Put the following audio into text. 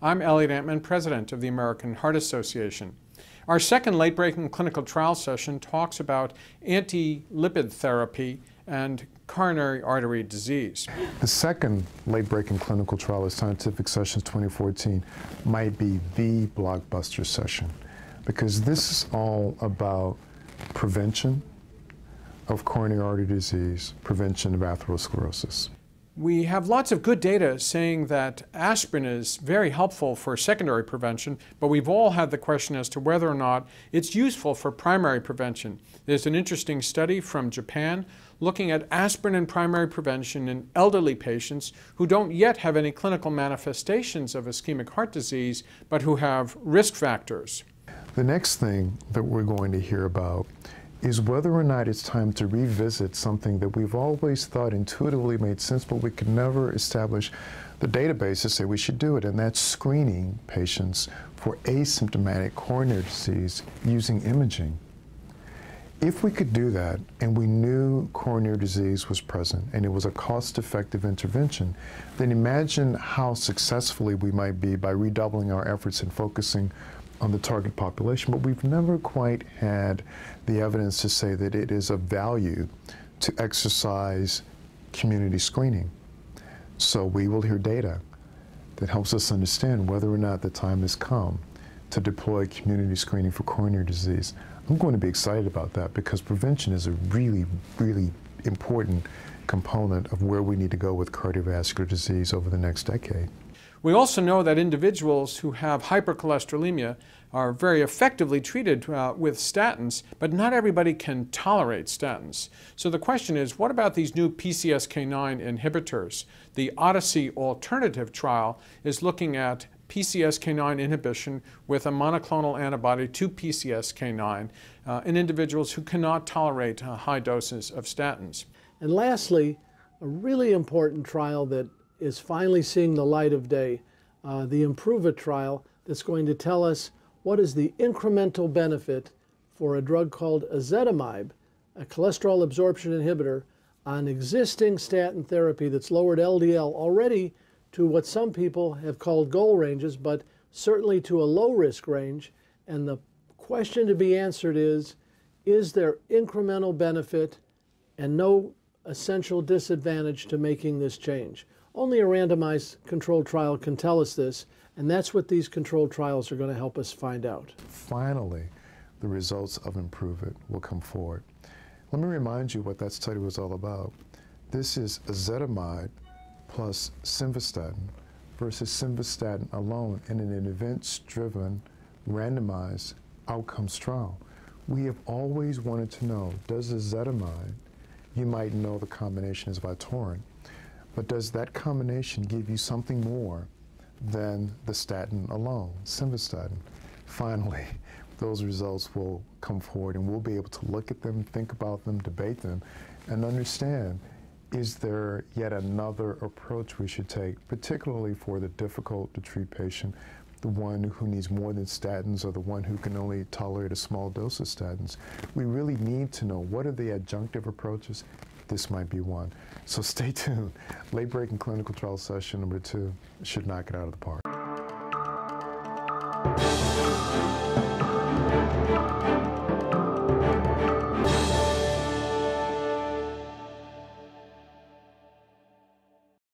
I'm Elliott Anman, President of the American Heart Association. Our second late-breaking clinical trial session talks about anti-lipid therapy and coronary artery disease. The second late-breaking clinical trial of Scientific Sessions 2014 might be the blockbuster session, because this is all about prevention of coronary artery disease, prevention of atherosclerosis. We have lots of good data saying that aspirin is very helpful for secondary prevention, but we've all had the question as to whether or not it's useful for primary prevention. There's an interesting study from Japan looking at aspirin and primary prevention in elderly patients who don't yet have any clinical manifestations of ischemic heart disease, but who have risk factors. The next thing that we're going to hear about is whether or not it's time to revisit something that we've always thought intuitively made sense, but we could never establish the database to say we should do it, and that's screening patients for asymptomatic coronary disease using imaging. If we could do that, and we knew coronary disease was present, and it was a cost-effective intervention, then imagine how successfully we might be by redoubling our efforts and focusing on the target population. But we've never quite had the evidence to say that it is of value to exercise community screening. So we will hear data that helps us understand whether or not the time has come to deploy community screening for coronary disease. I'm going to be excited about that because prevention is a really, really important component of where we need to go with cardiovascular disease over the next decade. We also know that individuals who have hypercholesterolemia are very effectively treated with statins, but not everybody can tolerate statins. So the question is, what about these new PCSK9 inhibitors? The Odyssey alternative trial is looking at PCSK9 inhibition with a monoclonal antibody to PCSK9 in individuals who cannot tolerate high doses of statins. And lastly, a really important trial that is finally seeing the light of day, the IMPROVE-IT trial, that's going to tell us what is the incremental benefit for a drug called ezetimibe, a cholesterol absorption inhibitor, on existing statin therapy that's lowered LDL already to what some people have called goal ranges, but certainly to a low-risk range. And the question to be answered is there incremental benefit and no essential disadvantage to making this change? Only a randomized controlled trial can tell us this, and that's what these controlled trials are going to help us find out. Finally, the results of IMPROVE-IT will come forward. Let me remind you what that study was all about. This is ezetimibe plus simvastatin versus simvastatin alone in an events-driven, randomized outcomes trial. We have always wanted to know, does ezetimibe, you might know the combination is Vytorin, but does that combination give you something more than the statin alone, simvastatin? Finally, those results will come forward and we'll be able to look at them, think about them, debate them, and understand, is there yet another approach we should take, particularly for the difficult to treat patient, the one who needs more than statins or the one who can only tolerate a small dose of statins. We really need to know what are the adjunctive approaches. This might be one. So stay tuned. Late-breaking clinical trial session number 2 should knock it out of the park.